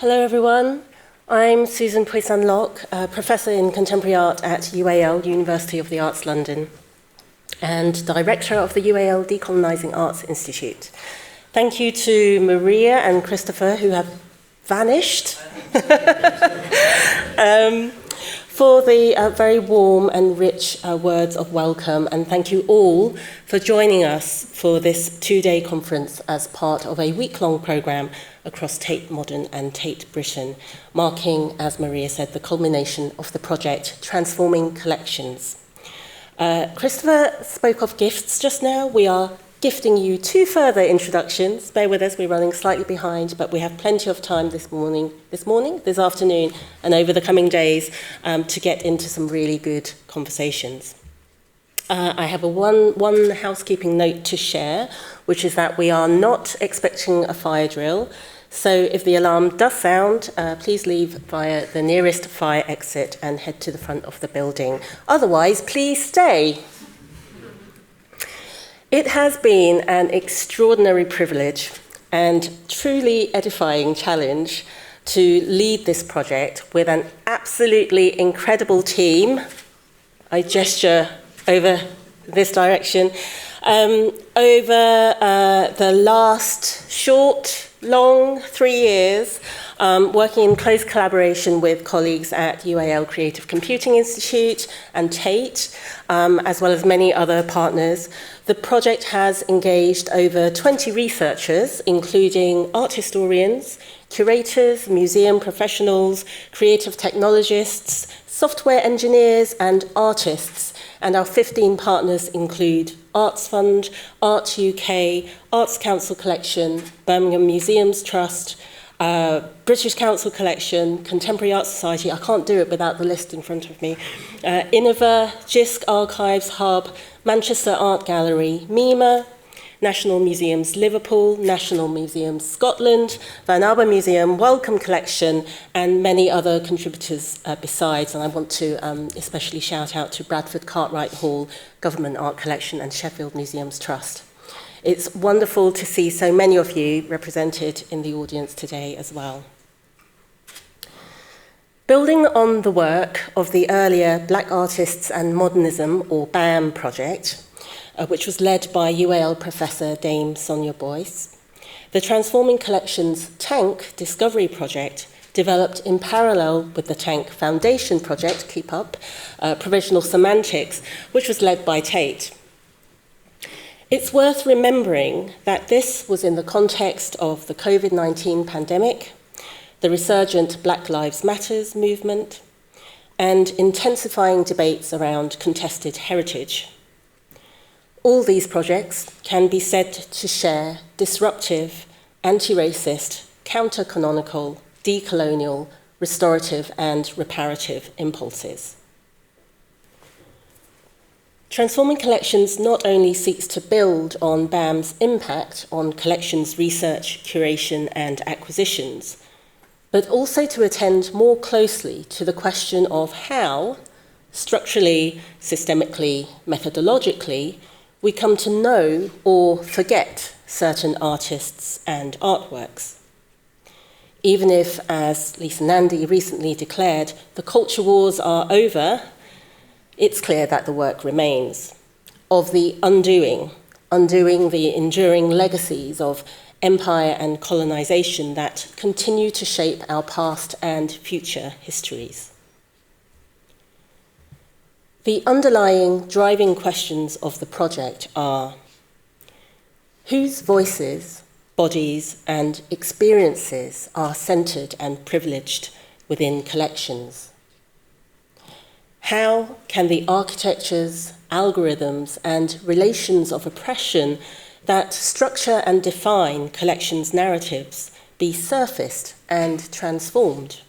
Hello everyone, I'm Susan Poisson-Locke, Professor in Contemporary Art at UAL, University of the Arts London, and Director of the UAL Decolonising Arts Institute. Thank you to Maria and Christopher, who have vanished, for the very warm and rich words of welcome, and thank you all for joining us for this two-day conference as part of a week-long programme across Tate Modern and Tate Britain, marking, as Maria said, the culmination of the project Transforming Collections. Christopher spoke of gifts just now. We are gifting you two further introductions. Bear with us, we're running slightly behind, but we have plenty of time this afternoon, and over the coming days to get into some really good conversations. I have one housekeeping note to share, which is that we are not expecting a fire drill. So if the alarm does sound, please leave via the nearest fire exit and head to the front of the building. Otherwise, please stay. It has been an extraordinary privilege and truly edifying challenge to lead this project with an absolutely incredible team. I gesture over this direction. Over the last long 3 years, working in close collaboration with colleagues at UAL Creative Computing Institute and Tate, as well as many other partners, the project has engaged over 20 researchers, including art historians, curators, museum professionals, creative technologists, software engineers, and artists. And our 15 partners include Arts Fund, Art UK, Arts Council Collection, Birmingham Museums Trust, British Council Collection, Contemporary Art Society, I can't do it without the list in front of me, Innova, JISC Archives Hub, Manchester Art Gallery, MIMA, National Museums Liverpool, National Museums Scotland, Van Abbe Museum, Wellcome Collection, and many other contributors besides. And I want to especially shout out to Bradford Cartwright Hall, Government Art Collection, and Sheffield Museums Trust. It's wonderful to see so many of you represented in the audience today as well. Building on the work of the earlier Black Artists and Modernism, or BAM project, which was led by UAL Professor Dame Sonia Boyce, the Transforming Collections Tank Discovery Project, developed in parallel with the Tank Foundation Project, Keep Up, Provisional Semantics, which was led by Tate. It's worth remembering that this was in the context of the COVID-19 pandemic, the resurgent Black Lives Matters movement, and intensifying debates around contested heritage. All these projects can be said to share disruptive, anti-racist, counter-canonical, decolonial, restorative, and reparative impulses. Transforming Collections not only seeks to build on BAM's impact on collections research, curation, and acquisitions, but also to attend more closely to the question of how, structurally, systemically, methodologically, we come to know or forget certain artists and artworks. Even if, as Lisa Nandy recently declared, the culture wars are over, it's clear that the work remains, of the undoing the enduring legacies of empire and colonization that continue to shape our past and future histories. The underlying driving questions of the project are: whose voices, bodies, and experiences are centered and privileged within collections? How can the architectures, algorithms, and relations of oppression that structure and define collections' narratives be surfaced and transformed?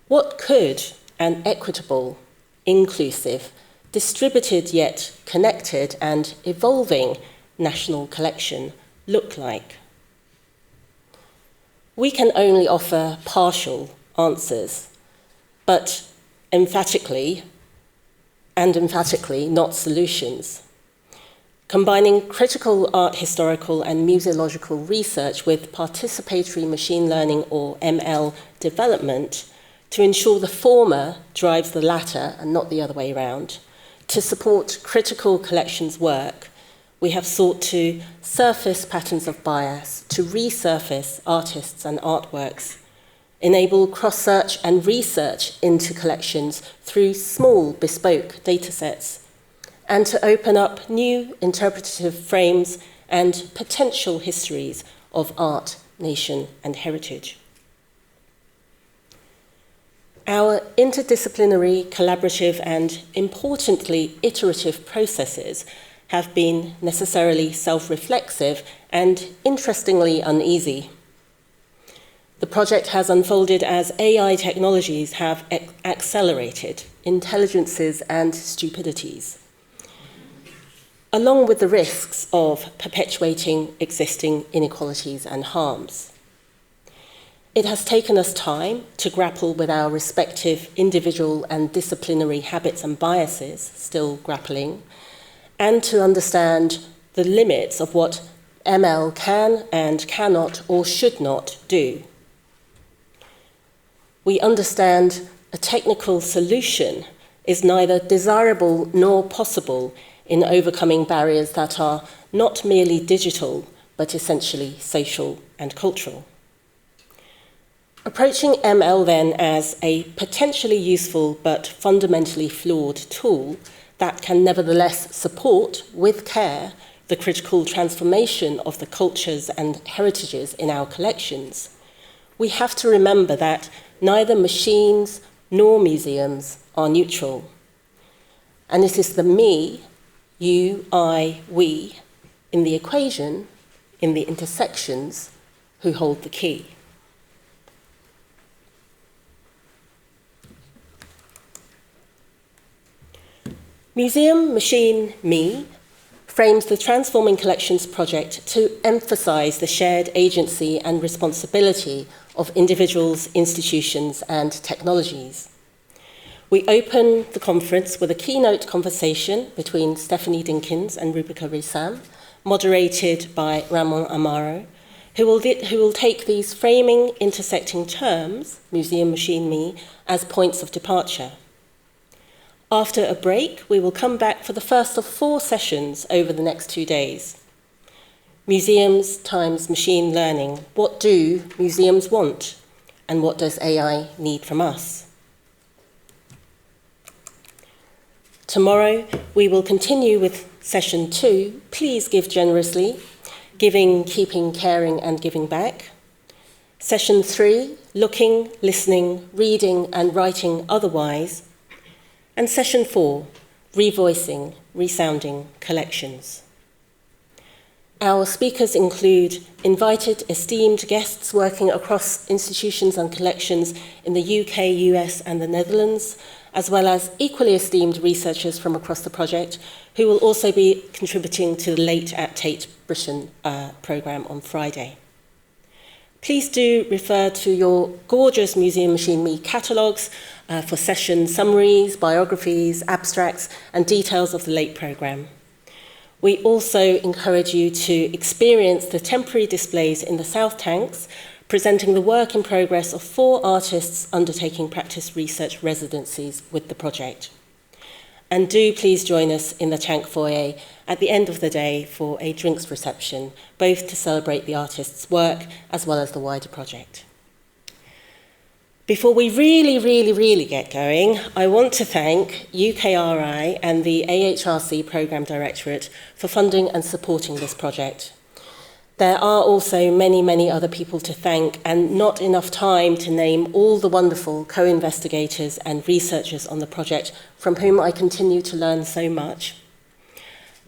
What could an equitable, inclusive, distributed yet connected and evolving national collection look like? We can only offer partial answers, but emphatically not solutions. combining critical art historical and museological research with participatory machine learning or ML development to ensure the former drives the latter and not the other way around. To support critical collections work, we have sought to surface patterns of bias, to resurface artists and artworks, enable cross-search and research into collections through small bespoke datasets, and to open up new interpretative frames and potential histories of art, nation, and heritage. Our interdisciplinary, collaborative, and importantly, iterative processes have been necessarily self-reflexive and interestingly uneasy. The project has unfolded as AI technologies have accelerated intelligences and stupidities, along with the risks of perpetuating existing inequalities and harms. It has taken us time to grapple with our respective individual and disciplinary habits and biases, still grappling, and to understand the limits of what ML can and cannot or should not do. We understand a technical solution is neither desirable nor possible in overcoming barriers that are not merely digital, but essentially social and cultural. Approaching ML then as a potentially useful but fundamentally flawed tool that can nevertheless support, with care, the critical transformation of the cultures and heritages in our collections, we have to remember that neither machines nor museums are neutral. And it is the me, you, I, we, in the equation, in the intersections, who hold the key. Museum Machine Me frames the Transforming Collections project to emphasize the shared agency and responsibility of individuals, institutions, and technologies. We open the conference with a keynote conversation between Stephanie Dinkins and Rubika Rissam, moderated by Ramon Amaro, who will take these framing intersecting terms, Museum Machine Me, as points of departure. After a break, we will come back for the first of 4 sessions over the next 2 days. Museums times machine learning. What do museums want? And what does AI need from us? Tomorrow, we will continue with session 2. Please give generously. Giving, keeping, caring, and giving back. Session 3, looking, listening, reading, and writing otherwise. And session 4, revoicing, resounding collections. Our speakers include invited esteemed guests working across institutions and collections in the UK, US, and the Netherlands, as well as equally esteemed researchers from across the project, who will also be contributing to the Late at Tate Britain programme on Friday. Please do refer to your gorgeous Museum Machine Me catalogues for session summaries, biographies, abstracts, and details of the Late programme. We also encourage you to experience the temporary displays in the South Tanks, presenting the work in progress of 4 artists undertaking practice research residencies with the project. And do please join us in the Tank foyer at the end of the day for a drinks reception, both to celebrate the artists' work as well as the wider project. Before we really get going, I want to thank UKRI and the AHRC Programme Directorate for funding and supporting this project. There are also many other people to thank, and not enough time to name all the wonderful co-investigators and researchers on the project from whom I continue to learn so much.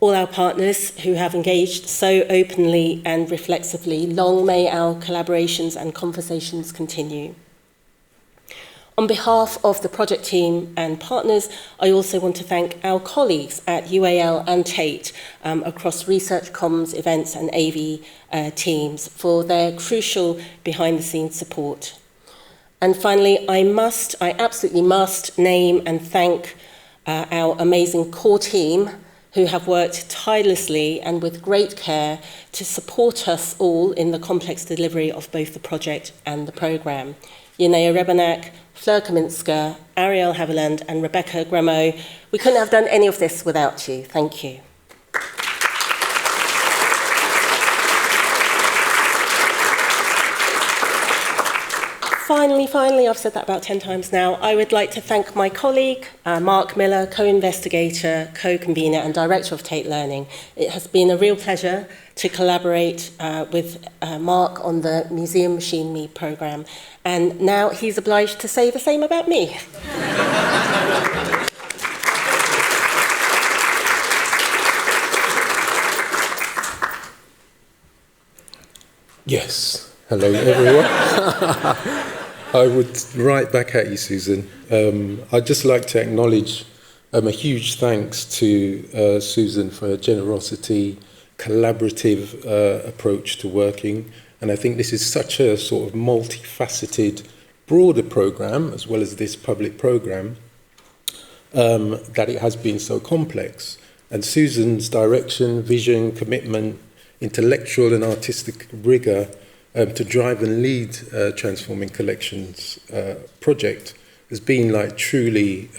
All our partners who have engaged so openly and reflexively, long may our collaborations and conversations continue. On behalf of the project team and partners, I also want to thank our colleagues at UAL and Tate across research, comms, events and AV teams for their crucial behind-the-scenes support. And finally, I absolutely must name and thank our amazing core team who have worked tirelessly and with great care to support us all in the complex delivery of both the project and the programme. Yinea Rebanak, Fleur Kaminska, Ariel Haviland and Rebecca Gremo. We couldn't have done any of this without you. Thank you. Finally, I've said that about 10 times now, I would like to thank my colleague, Mark Miller, co-investigator, co-convener and director of Tate Learning. It has been a real pleasure to collaborate with Mark on the Museum Machine Me programme. And now he's obliged to say the same about me. Yes. Hello, everyone. I would right back at you, Susan. I'd just like to acknowledge a huge thanks to Susan for her generosity, collaborative approach to working. And I think this is such a sort of multifaceted, broader programme, as well as this public programme, that it has been so complex. And Susan's direction, vision, commitment, intellectual and artistic rigour to drive and lead Transforming Collections project has been like truly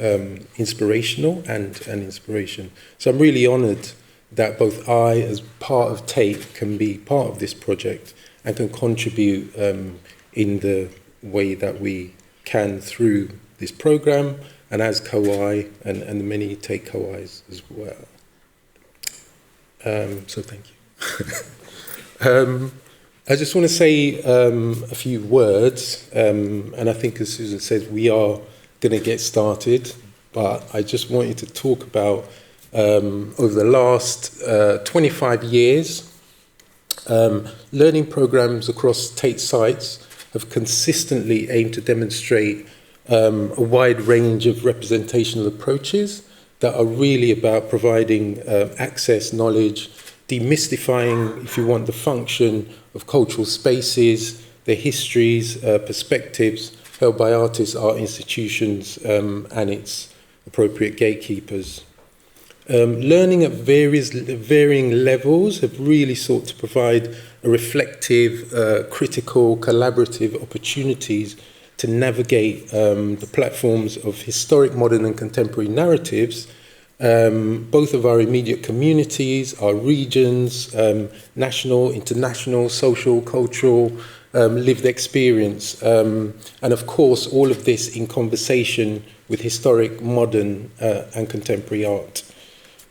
inspirational and an inspiration. So I'm really honoured that both I, as part of Tate, can be part of this project and can contribute in the way that we can through this programme and as co-I and the many Tate co-Is as well. So thank you. I just want to say a few words, and I think, as Susan said, we are going to get started, but I just wanted to talk about, over the last 25 years, learning programs across Tate sites have consistently aimed to demonstrate a wide range of representational approaches that are really about providing access, knowledge, demystifying, if you want, the function of cultural spaces, their histories, perspectives held by artists, art institutions, and its appropriate gatekeepers. Learning at varying levels have really sought to provide a reflective, critical, collaborative opportunities to navigate the platforms of historic, modern, and contemporary narratives, both of our immediate communities, our regions, national, international, social, cultural, lived experience, and of course all of this in conversation with historic, modern and contemporary art.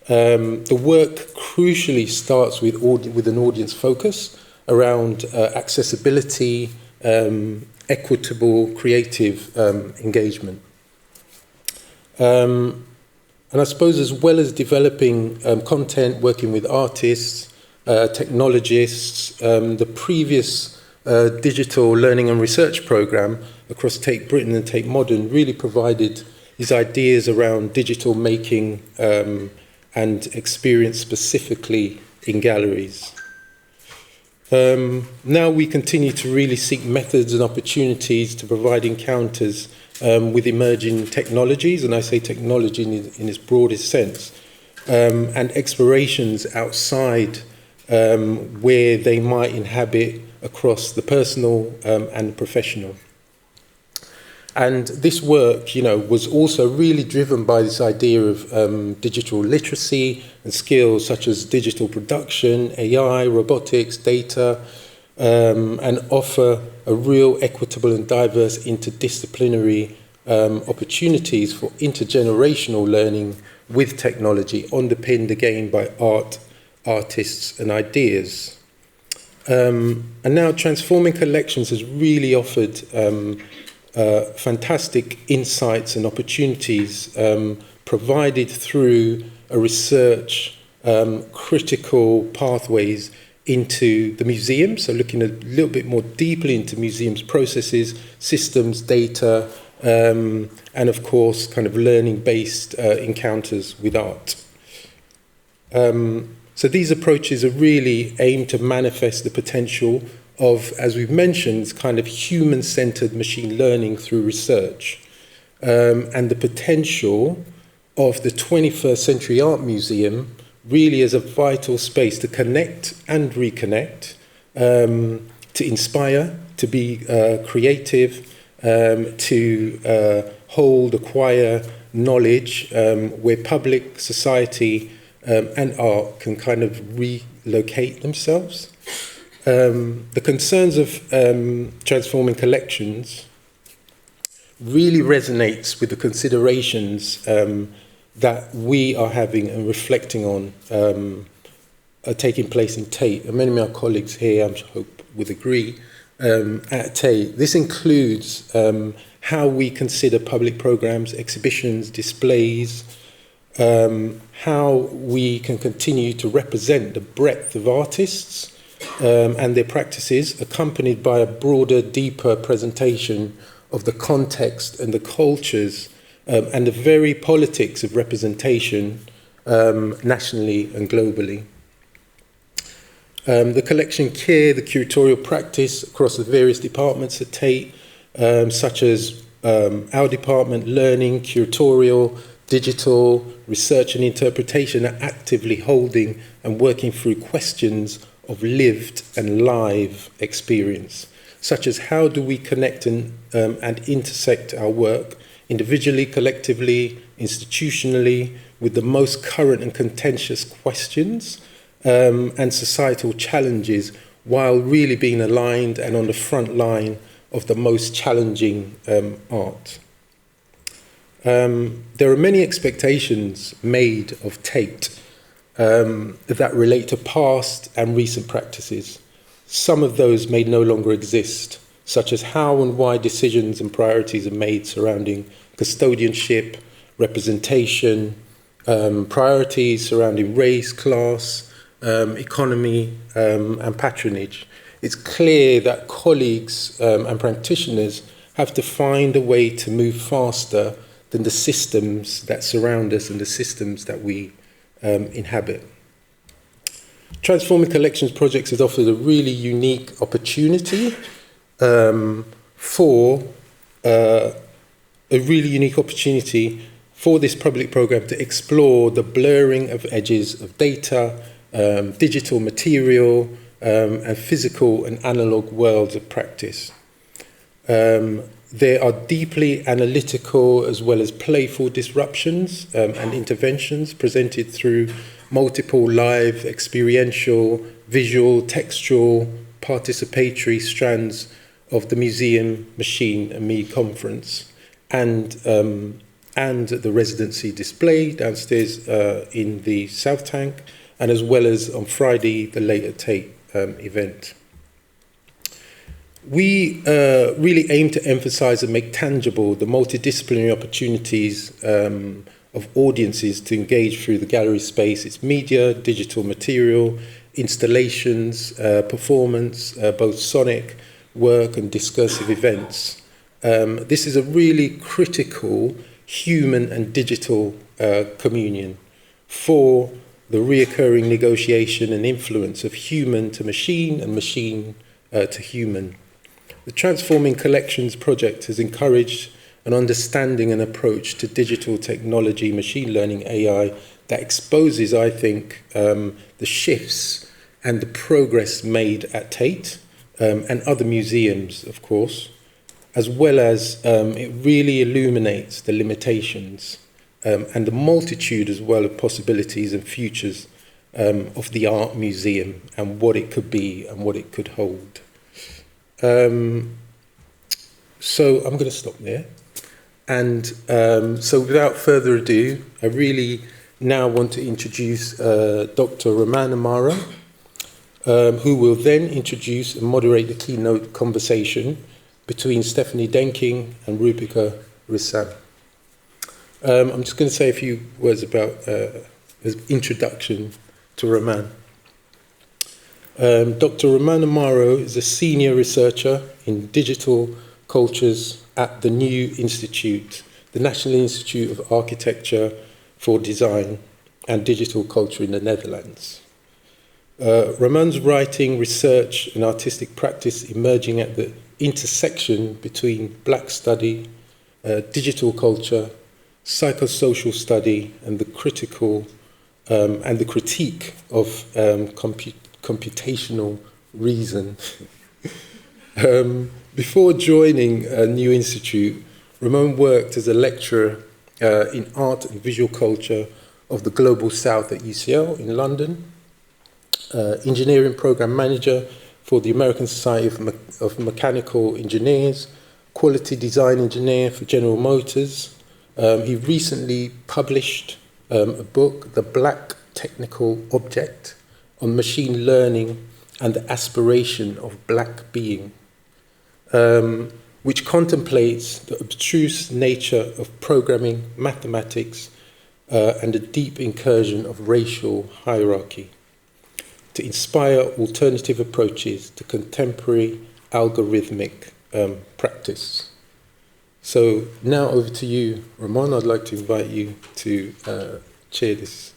The work crucially starts with an audience focus around accessibility, equitable, creative engagement. And I suppose as well as developing content, working with artists, technologists, the previous digital learning and research programme across Tate Britain and Tate Modern really provided these ideas around digital making and experience specifically in galleries. Now we continue to really seek methods and opportunities to provide encounters with emerging technologies, and I say technology in its broadest sense, and explorations outside where they might inhabit across the personal and the professional. And this work, was also really driven by this idea of digital literacy and skills such as digital production, AI, robotics, data, and offer a real equitable and diverse interdisciplinary opportunities for intergenerational learning with technology, underpinned again by art, artists and ideas. And now Transforming Collections has really offered fantastic insights and opportunities provided through a research critical pathways into the museum, so looking a little bit more deeply into museums' processes, systems, data, and of course kind of learning-based encounters with art. So these approaches are really aimed to manifest the potential of, as we've mentioned, kind of human-centered machine learning through research, and the potential of the 21st Century Art Museum really as a vital space to connect and reconnect, to inspire, to be creative, to hold, acquire knowledge, where public, society, and art can kind of relocate themselves. The concerns of transforming collections really resonates with the considerations that we are having and reflecting on are taking place in Tate. And many of my colleagues here, I hope, would agree, at Tate. This includes how we consider public programs, exhibitions, displays, how we can continue to represent the breadth of artists and their practices, accompanied by a broader, deeper presentation of the context and the cultures and the very politics of representation nationally and globally. The collection care, the curatorial practice across the various departments at Tate, such as our department, learning, curatorial, digital, research and interpretation, are actively holding and working through questions of lived and live experience, such as how do we connect and intersect our work individually, collectively, institutionally, with the most current and contentious questions and societal challenges, while really being aligned and on the front line of the most challenging art. There are many expectations made of Tate that relate to past and recent practices. Some of those may no longer exist, such as how and why decisions and priorities are made surrounding custodianship, representation, priorities surrounding race, class, economy, and patronage. It's clear that colleagues and practitioners have to find a way to move faster than the systems that surround us and the systems that we inhabit. Transforming Collections Projects has offered a really unique opportunity for this public program to explore the blurring of edges of data, digital material, and physical and analog worlds of practice. There are deeply analytical as well as playful disruptions and interventions presented through multiple live, experiential, visual, textual, participatory strands of the museum, machine and me conference, and the residency display downstairs in the South Tank, and as well as on Friday, the Later Tate event. We really aim to emphasize and make tangible the multidisciplinary opportunities of audiences to engage through the gallery space, its media, digital material, installations, performance, both sonic work and discursive events. This is a really critical human and digital communion for the reoccurring negotiation and influence of human to machine and machine to human. The Transforming Collections project has encouraged an understanding and approach to digital technology, machine learning, AI, that exposes, I think, the shifts and the progress made at Tate and other museums, of course, as well as it really illuminates the limitations and the multitude as well of possibilities and futures of the art museum and what it could be and what it could hold. So I'm going to stop there. And so without further ado, I really now want to introduce Dr. Roman Amaro, who will then introduce and moderate the keynote conversation between Stephanie Denking and Rupika Rissam. I'm just going to say a few words about his introduction to Roman. Dr. Roman Amaro is a senior researcher in digital cultures at the New Institute, the National Institute of Architecture for Design and Digital Culture in the Netherlands. Roman's writing, research and artistic practice emerging at the intersection between Black study, digital culture, psychosocial study and the critical and the critique of computational reason. Before joining a new institute, Ramon worked as a lecturer in art and visual culture of the Global South at UCL in London, engineering program manager for the American Society of Mechanical Engineers, quality design engineer for General Motors. He recently published a book, The Black Technical Object, on machine learning and the aspiration of black being, which contemplates the abstruse nature of programming, mathematics, and the deep incursion of racial hierarchy, to inspire alternative approaches to contemporary algorithmic practice. So now over to you, Ramon. I'd like to invite you to chair this